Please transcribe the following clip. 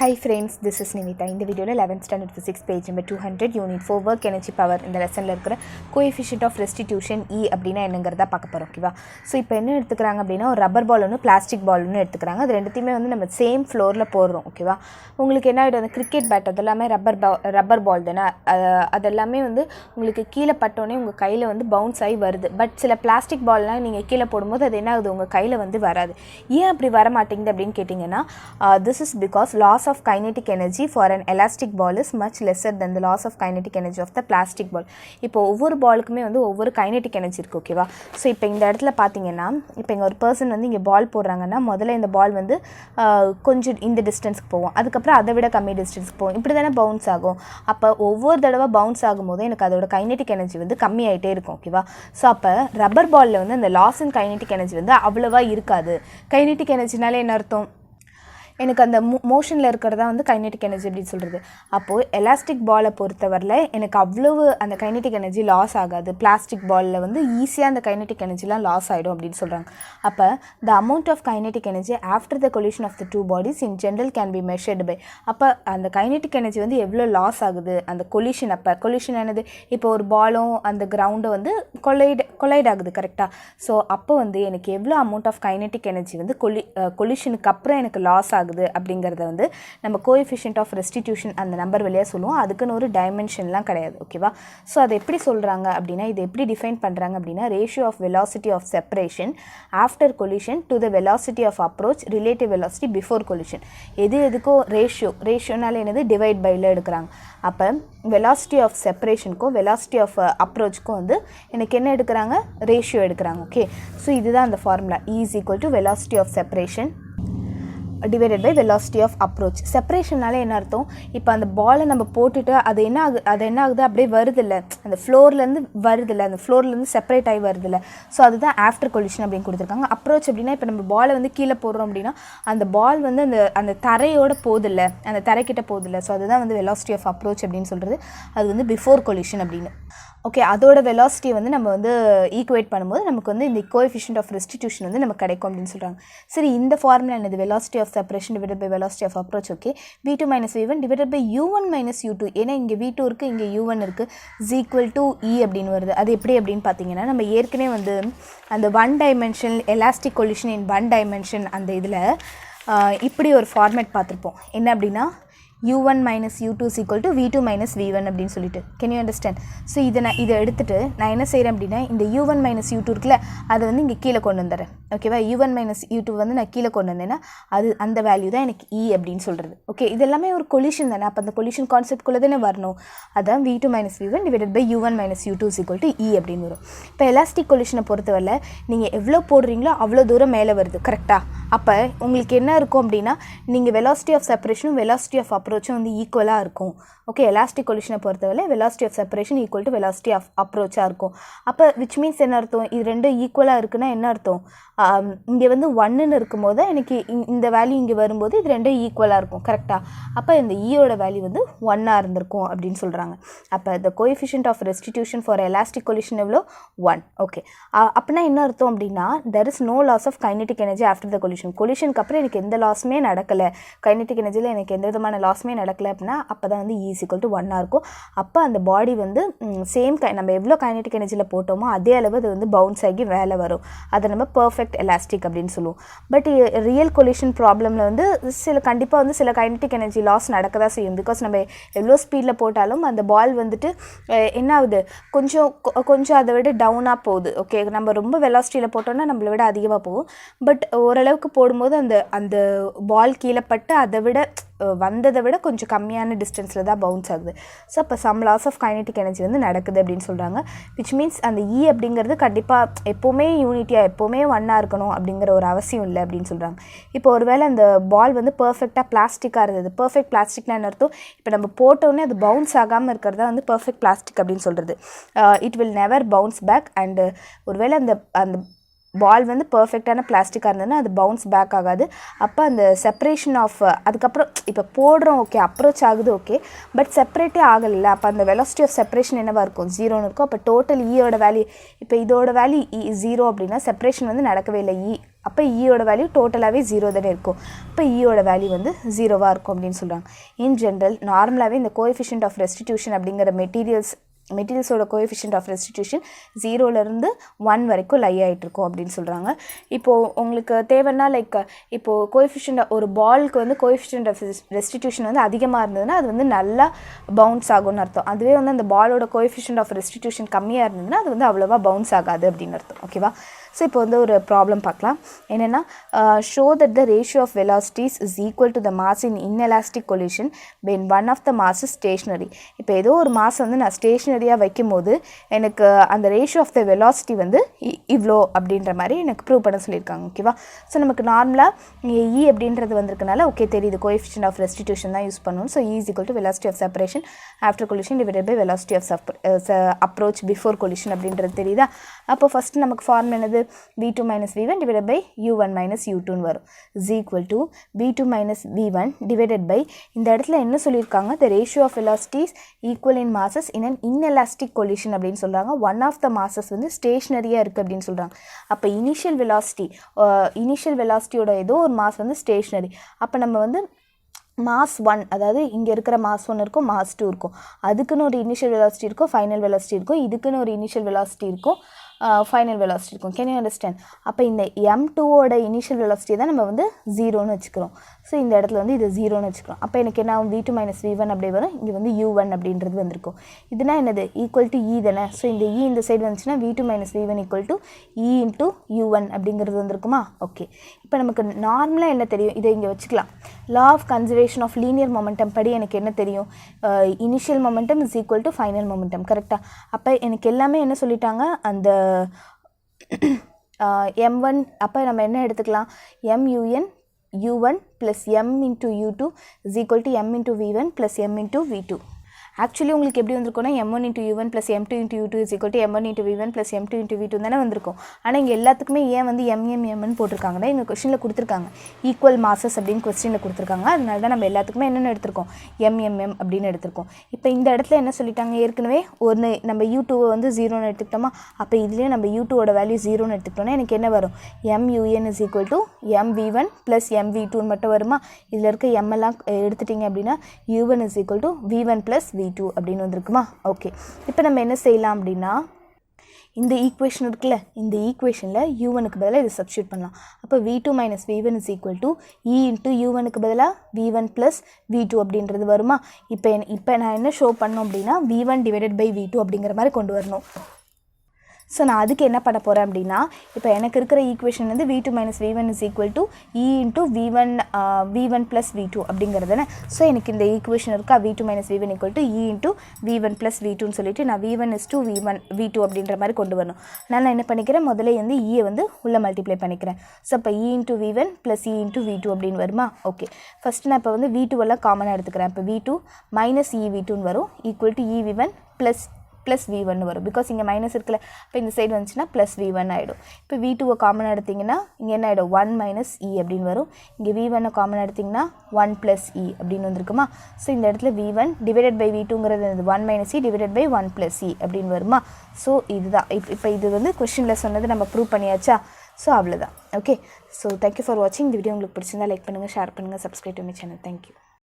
Hi friends, this is Nimita. In the video 11th standard physics page number 200 unit 4 work energy power இந்த லெசன்ல இருக்கிற coefficient of restitution E அப்படினா என்னங்கறத பார்க்க போறோம் ஓகேவா. So இப்போ என்ன எடுத்துக்கறாங்க அப்படினா ஒரு ரப்பர் பால் ஒன்னு பிளாஸ்டிக் பால் ஒன்னு எடுத்துக்கறாங்க. அது ரெண்டுத்தையுமே வந்து நம்ம சேம் ஃப்ளோர்ல போடுறோம் ஓகேவா. உங்களுக்கு என்ன ஆயிடும் அந்த கிரிக்கெட் பேட் அதெல்லாம் ரப்பர் பால் தான அதெல்லாம் வந்து உங்களுக்கு கீழ பட்டோனே உங்க கையில வந்து பவுன்ஸ் ஆகி வருது. பட் சில பிளாஸ்டிக் பால்லாம் நீங்க கீழ போடும்போது அது என்ன ஆகுது உங்க கையில வந்து வராது. ஏன் அப்படி வர மாட்டேங்குது அப்படினு கேட்டிங்கனா this is because loss of kinetic energy for an elastic ball is much lesser than the loss of kinetic energy of the plastic ball. இப்போ ஒவ்வொரு பாலுக்குமே வந்து ஒவ்வொரு kinetic energy இருக்கு ஓகேவா. சோ இப்போ இந்த இடத்துல பாத்தீங்கன்னா இப்போ இங்க ஒரு पर्सन வந்து இங்க பால் போடுறாங்கன்னா முதல்ல இந்த பால் வந்து கொஞ்சம் இந்த டிஸ்டன்ஸ்க்கு போகும். அதுக்கு அப்புறம் அதை விட கம்மி டிஸ்டன்ஸ்க்கு போகும். இப்படி தான பவுன்ஸ் ஆகும். அப்ப ஒவ்வொரு தடவை பவுன்ஸ் ஆகும்போது எனக்கு அதோட kinetic energy வந்து கம்மி ஆயிட்டே இருக்கும் ஓகேவா. சோ அப்ப ரப்பர் பால்ல வந்து அந்த loss in kinetic energy வந்து அவ்வளவா இருக்காது. kinetic energyனால என்ன அர்த்தம் எனக்கு அந்த மோஷன்ல இருக்குறதா வந்து கைனெடிக் எனர்ஜி அப்படி சொல்றது. அப்போ எலாஸ்டிக் பாலை பொறுத்தவரையில எனக்கு அவ்வளவு அந்த கைனெடிக் எனர்ஜி லாஸ் ஆகாது. பிளாஸ்டிக் பால்ல வந்து ஈஸியா அந்த கைனெடிக் எனர்ஜிலாம் லாஸ் ஆயிடும் அப்படி சொல்றாங்க. அப்ப the amount of kinetic energy after the collision of the two bodies in general can be measured by அப்ப அந்த கைனெடிக் எனர்ஜி வந்து எவ்வளவு லாஸ் ஆகுது அந்த கொலிஷன் அப்ப கொலிஷன் என்னது இப்போ ஒரு பாலும் அந்த கிரவுண்ட் வந்து கொலைட் ஆகுது கரெக்ட்டா. சோ அப்போ வந்து எனக்கு எவ்வளவு அமௌண்ட் ஆஃப் கைனெடிக் எனர்ஜி வந்து கொலிஷனுக்கு அப்புறம் எனக்கு லாஸ் ஆகுது அப்படிங்கறத வந்து நம்ம கோஎஃபிஷியன்ட் ஆஃப் ரெஸ்டிடியூஷன் அந்த நம்பர் வழியா சொல்லுவோம். அதுக்குன்னு ஒரு டைமென்ஷன்லாம் கிடையாது ஓகேவா. சோ அது எப்படி சொல்றாங்க அப்படினா இது எப்படி டிஃபைன் பண்றாங்க அப்படினா ratio of velocity of separation after collision to the velocity of approach relative velocity before collision. எதுக்கோ ரேஷியோனால என்னது டிவைட் பைல எடுக்கறாங்க. அப்ப வெலாசிட்டி ஆஃப் செப்பரேஷனுக்கும் வெலாசிட்டி ஆஃப் அப்ரோச்க்கும் வந்து எனக்கு என்ன எடுக்கறாங்க ரேஷியோ எடுக்கறாங்க ஓகே. சோ இதுதான் அந்த formula E is equal to velocity of separation divided by velocity of approach. செப்பரேஷனால என்ன அர்த்தம் இப்போ அந்த பாலை நம்ம போட்டுட்டு அது என்ன ஆகுது அப்படியே வருது இல்ல அந்த ஃப்ளோர்ல இருந்து வருது இல்ல அந்த ஃப்ளோர்ல இருந்து செப்பரேட் ஆகி வருது இல்ல. சோ அதுதான் ஆஃப்டர் கொலிஷன் அப்படினு கொடுத்திருக்காங்க. அப்ரோச் அப்படினா இப்போ நம்ம பாலை வந்து கீழ போடுறோம் அப்படினா அந்த பால் வந்து அந்த தரையோட போகுது இல்ல அந்த தரைக்கிட்ட போகுது இல்ல. சோ அதுதான் வந்து velocity of approach அப்படினு சொல்றது. அது வந்து பிஃபோர் கொலிஷன் அப்படினு ஓகே. அதோட வெலாசிட்டி வந்து நம்ம வந்து ஈக்குவேட் பண்ணும்போது நமக்கு வந்து இந்த கோஎஃபிஷியன்ட் ஆஃப் ரெஸ்டிடியூஷன் வந்து நமக்கு கிடைக்கும் அப்படினு சொல்றாங்க. சரி இந்த ஃபார்முலா என்னது velocity of separation divided by velocity of approach okay. v2 - v1 divided by u1 - u2. ஏனா இங்க v2 இருக்கு இங்க u1 இருக்கு is equal to E அப்படினு வருது. அது எப்படி அப்படினு பாத்தீங்கன்னா நம்ம ஏற்கனவே வந்து அந்த one dimension elastic collision in one dimension அந்த இதுல இப்படி ஒரு ஃபார்மட் பார்த்திருப்போம். என்ன அப்படினா u1 - u2 is equal to v2 - v1 அப்படினு சொல்லிட்டு can you understand. சோ இத எடுத்துட்டு நான் என்ன செய்றேன் அப்படினா இந்த u1 - u2 இருக்குல அது வந்து இங்க கீழ கொண்டு வந்தறேன் ஓகேவா. u1 - u2 வந்து நான் கீழ கொண்டு வந்தேனா அது அந்த வேல்யூ தான் எனக்கு E அப்படினு சொல்றது ஓகே. இதெல்லாம் ஒரு கொலிஷன் தான. அப்ப அந்த கொலிஷன் கான்செப்ட் குள்ள தானே வரணும். அதான் v2 - v1 divided by u1 - u2 is equal to E அப்படினு வரும். இப்போ எலாஸ்டிக் கொலிஷனை பொறுத்தவரை நீங்க எவ்வளவு போடுறீங்களோ அவ்வளவு தூரம் மேலே வருது கரெக்ட்டா. அப்ப உங்களுக்கு என்ன இருக்கும் அப்படினா நீங்க velocity of separation velocity of approach வந்து ஈக்குவலா இருக்கும் ஓகே. எலாஸ்டிக் கொலிஷனை பொறுத்தவரை velocity of separation equal to velocity of approach இருக்கும். அப்ப which means என்ன அர்த்தம் இது ரெண்டும் ஈக்குவலா இருக்குனா என்ன அர்த்தம் இங்க வந்து 1 ன்னு இருக்கும்போது எனக்கு இந்த வேல்யூ இங்க வரும்போது இது ரெண்டும் ஈக்குவலா இருக்கும் கரெக்ட்டா. அப்ப இந்த E ஓட வேல்யூ வந்து 1 ஆ இருந்திருக்கும் அப்படினு சொல்றாங்க. அப்ப the coefficient of restitution for elastic collision எவ்வளவு 1 ஓகே. அப்பனா என்ன அர்த்தம் அப்படினா there is no loss of kinetic energy after the collision. கொலிஷனுக்கு அப்புறம் எனக்கு எந்த லாஸ்மே நடக்கல kinetic energyல எனக்கு எந்த விதமான லாஸ்மே நடக்கல அப்படினா அப்பதான் வந்து E is equal to 1 ஆ இருக்கும். அப்ப அந்த பாடி வந்து சேம் நம்ம எவ்வளவு kinetic energyல போட்டோமோ அதே அளவு அது வந்து பவுன்ஸ் ஆகி மேலே வரும். அத நம்ம பெர்ஃபெக்ட் எலாஸ்டிக் அப்படினு சொல்லுவோம். பட் ரியல் கொலிஷன் ப்ராப்ளம்ல வந்து கண்டிப்பா வந்து சில kinetic energy லாஸ் நடக்கதா செய்யும். பிகாஸ் நம்ம எவ்வளவு ஸ்பீட்ல போட்டாலும் அந்த பால் வந்துட்டு என்ன ஆகுது கொஞ்சம் அதை விட டவுனா போகுது ஓகே. நம்ம ரொம்ப வெலாசிட்டில போட்டோம்னா நம்மள விட அதிகமா போகும். பட் ஓரளவுக்கு போடும்போது அந்த பால் கீழ பட்டு அதை விட வந்ததை விட கொஞ்சம் கம்மியான டிஸ்டன்ஸ்ல தான் பவுன்ஸ் ஆகுது. ஸோ அப்போ some loss of kinetic energy வந்து நடக்குது அப்படின்னு சொல்றாங்க. விச் மீன்ஸ் அந்த E அப்படிங்கிறது கண்டிப்பா எப்பவுமே யூனிட்டியா எப்பவுமே 1 ஆ இருக்கணும் அப்படிங்கிற ஒரு அவசியம் இல்லை அப்படின்னு சொல்றாங்க. இப்போ ஒருவேளை அந்த பால் வந்து பெர்ஃபெக்ட்டா பிளாஸ்டிக்கா இருந்தது. பெர்ஃபெக்ட் பிளாஸ்டிக்னா என்ன அர்த்தம் இப்போ நம்ம போட்டோன்னே அது பவுன்ஸ் ஆகாம இருக்கிறதா வந்து பெர்ஃபெக்ட் பிளாஸ்டிக் அப்படின்னு சொல்றது. It will never bounce back. And ஒருவேளை அந்த பால் வந்து பெர்ஃபெக்ட்டான பிளாஸ்டிக்கா இருந்ததுன்னா அது பவுன்ஸ் பேக் ஆகாது. அப்போ அந்த செப்பரேஷன் ஆஃப் அதுக்கப்புறம் இப்போ போடுறோம் ஓகே அப்ரோச் ஆகுது ஓகே பட் செப்பரேட்டே ஆகலை. அப்போ அந்த வெலாசிட்டி ஆஃப் செப்பரேஷன் என்னவா இருக்கும் 0ன்னு இருக்கும். அப்போ டோட்டல் ஈயோட வேல்யூ இப்போ இதோட வேல்யூ 0 அப்படின்னா செப்பரேஷன் வந்து நடக்கவே இல்லை. அப்போ ஈயோட வேல்யூ டோட்டலாகவே 0 தானே இருக்கும். அப்போ ஈயோட வேல்யூ வந்து 0வாக இருக்கும் அப்படின்னு சொல்கிறாங்க. இன் ஜென்ரல் நார்மலாகவே இந்த கோஎஃபிஷியன்ட் ஆஃப் ரெஸ்டிடியூஷன் அப்படிங்கிற மெட்டீரியல்ஸோட கோஎஃபிஷியன்ட் ஆஃப் ரெஸ்டிடியூஷன் 0லேருந்து 1 வரைக்கும் லை ஆகிட்ருக்கும் அப்படின்னு சொல்கிறாங்க. இப்போது உங்களுக்கு தேவைன்னா லைக் இப்போது கோஎஃபிஷியன்ட் ஒரு பாலுக்கு வந்து கோஎஃபிஷியன்ட் ஆஃப் ரெஸ்டிடியூஷன் வந்து அதிகமாக இருந்ததுன்னா அது வந்து நல்லா பவுன்ஸ் ஆகும்னு அர்த்தம். அதுவே வந்து அந்த பாலோட கோஎஃபிஷியன்ட் ஆஃப் ரெஸ்டிடியூஷன் கம்மியாக இருந்ததுன்னா அது வந்து அவ்வளோவா பவுன்ஸ் ஆகாது அப்படின்னு அர்த்தம். ஓகேவா? ஸோ இப்போ வந்து ஒரு ப்ராப்ளம் பார்க்கலாம். என்னென்னா show that the ratio of velocities is equal to the mass in inelastic collision when one of the mass is stationary. இப்போ ஏதோ ஒரு மாஸ் வந்து நான் ஸ்டேஷ்னரியாக வைக்கும்போது எனக்கு அந்த ரேஷியோ ஆஃப் த வெலாசிட்டி வந்து இவ்வளோ அப்படின்ற மாதிரி எனக்கு ப்ரூவ் பண்ண சொல்லியிருக்காங்க. ஓகேவா? ஸோ நமக்கு நார்மலாக இ அப்படின்றது வந்திருக்கனால ஓகே தெரியுது கோஎஃபிஷியன்ட் ஆஃப் ரெஸ்டிடியூஷன் தான் யூஸ் பண்ணணும். So e is equal to velocity of separation after collision divided by velocity of approach before collision அப்படின்றது தெரியுதா? அப்போ ஃபஸ்ட்டு நமக்கு ஃபார்ம் என்னது v2 minus v1 divided by u1 minus u2 வரும் is equal to v2 minus v1 divided by இந்த இடத்துல என்ன சொல்லியிருக்காங்க the ratio of velocities equal in masses in an inelastic collision அப்படின்னு சொல்கிறாங்க. one of the masses வந்து ஸ்டேஷ்னரியாக இருக்குது அப்படின்னு சொல்கிறாங்க. அப்போ இனிஷியல் வெலாசிட்டியோட ஏதோ ஒரு மாஸ் வந்து ஸ்டேஷ்னரி. அப்போ நம்ம வந்து மாஸ் 1 அதாவது இங்கே இருக்கிற மாஸ் 1 இருக்கும், மாஸ் 2 இருக்கும், அதுக்குன்னு ஒரு இனிஷியல் வெலாசிட்டி இருக்கும், ஃபைனல் வெலாசிட்டி இருக்கும், இதுக்குன்னு ஒரு இனிஷியல் வெலாசிட்டி இருக்கும், ஃபைனல் வெலாசிட்டி இருக்கும். Can you understand? அப்போ இந்த m2ஓட இனிஷியல் வெலாசிட்டி தான் நம்ம வந்து 0ன்னு வச்சுக்கிறோம். ஸோ இந்த இடத்துல வந்து இது 0ன்னு வச்சுக்கிறோம். அப்போ எனக்கு என்ன ஆகும்? v2 minus v1 அப்படியே வரும். இங்கே வந்து u1 அப்படின்றது வந்திருக்கும். இதுனா என்னது? ஈக்குவல் டு இ தானே. ஸோ இந்த இ இந்த சைடு வந்துச்சுன்னா v2 minus v1 equal to E into u1 அப்படிங்கிறது வந்திருக்குமா? ஓகே. இப்போ நமக்கு நார்மலாக என்ன தெரியும்? இதை இங்கே வச்சுக்கலாம். Law of conservation of linear momentum படி எனக்கு என்ன தெரியும்? Initial momentum is equal to final momentum. கரெக்டாக? அப்போ எனக்கு எல்லாமே என்ன சொல்லிட்டாங்க? அந்த m1 அப்போ நம்ம என்ன எடுத்துக்கலாம்? mun u1 plus m into u2 is equal to m into v1 plus m into v2. Actually உங்களுக்கு எப்படி வந்திருக்கும்னா m1 into u1 plus m2 into u2 is equal to m1 into v1 plus m2 into v2 தானே வந்திருக்கும். ஆனால் இங்கே எல்லாத்துக்குமே ஏன் வந்து mmன்னு போட்டிருக்காங்கன்னா எங்கள் கொஸ்டினில் கொடுத்துருக்காங்க ஈக்குவல் மாசஸ் அப்படின்னு கொஸ்டினில் கொடுத்துருக்காங்க. அதனால தான் நம்ம எல்லாத்துக்குமே என்னென்ன எடுத்திருக்கோம்? mmm அப்படின்னு எடுத்திருக்கோம். இப்போ இந்த இடத்துல என்ன சொல்லிட்டாங்க? ஏற்கனவே ஒன்று நம்ம u2 வந்து 0ன்னு எடுத்துக்கிட்டோமா? அப்போ இதுலேயே நம்ம u2ஓட வேல்யூ 0ன்னு எடுத்துக்கிட்டோம்னா எனக்கு என்ன வரும்? mun is equal to mv1 plus mv2 மட்டும் வருமா? இதில் இருக்க m எல்லாம் எடுத்துட்டிங்க அப்படின்னா u1 is equal to v1 plus v2 அப்படின்னு வந்திருக்குமா? ஓகே. இப்போ நம்ம என்ன செய்யலாம் அப்படின்னா இந்த ஈக்குவேஷன் இருக்குல்ல, இந்த ஈக்குவேஷனில் u1க்கு பதிலாக இதை சப்ஸ்டியூட் பண்ணலாம். அப்போ v2 minus v1 is equal to e into u1க்கு பதிலாக v1 plus v2 அப்படின்றது வருமா? இப்போ நான் என்ன ஷோ பண்ணோம் அப்படின்னா v1 divided by v2 அப்படிங்கிற மாதிரி கொண்டு வரணும். ஸோ நான் அதுக்கு என்ன பண்ண போகிறேன் அப்படின்னா இப்போ எனக்கு இருக்கிற ஈக்குவேஷன் வந்து v2 minus v1 is equal to e into v1 plus v2 அப்படிங்கிறது தானே. ஸோ எனக்கு இந்த ஈக்குவேஷன் இருக்கா v2 minus v1 equal to e into v1 plus v2ன்னு சொல்லிட்டு நான் v1 is to v2 அப்படின்ற மாதிரி கொண்டு வரணும். நான் என்ன பண்ணிக்கிறேன்? முதல்ல வந்து ஈயை வந்து உள்ளே மல்டிப்ளை பண்ணிக்கிறேன். ஸோ இப்போ e into v1 plus e into v2 அப்படின்னு வருமா? ஓகே. ஃபஸ்ட்டு நான் இப்போ வந்து v2 எல்லாம் காமனாக எடுத்துக்கிறேன். இப்போ v2 minus e v2ன்னு வரும் equal to e v1 plus v1 வரும். பிகாஸ் இங்கே மைனஸ் இருக்குல்ல, இப்போ இந்த சைடு வந்துச்சுன்னா ப்ளஸ் v1 ஆகிடும். இப்போ v2 காமனாக எடுத்திங்கன்னா இங்கே என்ன ஆகிடும்? 1 minus e அப்படின்னு வரும். இங்கே v1 காமனாக எடுத்திங்கன்னா 1 plus e அப்படின்னு வந்திருக்குமா? ஸோ இந்த இடத்துல v1 டிவைடட் பை v2ங்கிறது 1 minus e divided by 1 plus e அப்படின்னு வருமா? ஸோ இதுதான் இப்போ இது வந்து கொஸ்டினில் சொன்னது நம்ம ப்ரூவ் பண்ணியாச்சா? ஸோ அவ்வளோதான். ஓகே. ஸோ தேங்க்யூ ஃபார் வாட்சிங். இந்த வீடியோ உங்களுக்கு பிடிச்சிருந்தா லைக் பண்ணுங்கள், ஷேர் பண்ணுங்கள், subscribe to my channel. Thank you.